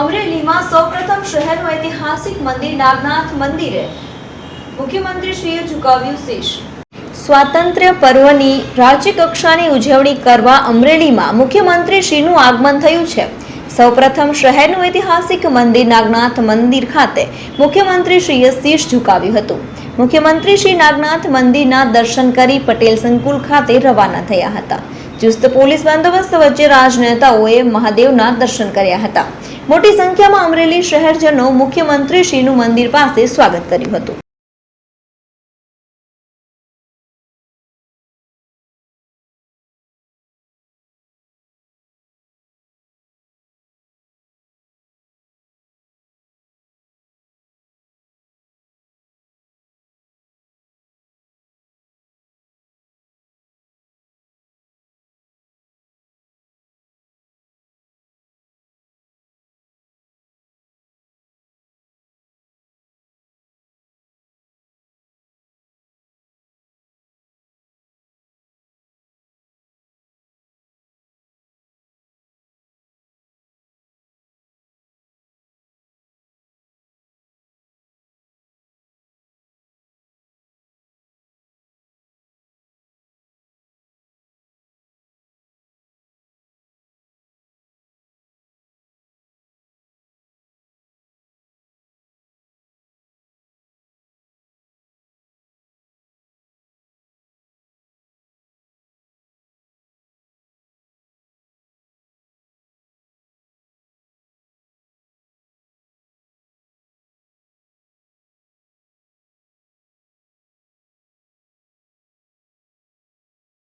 અમરેલીમાં સૌપ્રથમ શહેરનું ઐતિહાસિક મંદિર નાગનાથ મંદિરે મુખ્યમંત્રીશ્રીએ ઝુકાવ્યું શીશ। સ્વાતંત્ર્ય પર્વની રાજ્ય કક્ષાની ઉજવણી કરવા અમરેલીમાં મુખ્યમંત્રીશ્રીનું આગમન થયું છે। સૌપ્રથમ શહેરનું ઐતિહાસિક મંદિર નાગનાથ મંદિર ખાતે મુખ્યમંત્રીશ્રીએ શીશ ઝુકાવ્યું હતું। મુખ્યમંત્રી શ્રી નાગનાથ મંદિરના દર્શન કરી પટેલ સંકુલ ખાતે રવાના થયા હતા। ચુસ્ત પોલીસ બંદોબસ્ત વચ્ચે રાજનેતાઓએ મહાદેવના દર્શન કર્યા હતા। મોટી સંખ્યામાં અમરેલી શહેરજનો મુખ્યમંત્રીશ્રીનું મંદિર પાસે સ્વાગત કર્યું હતું।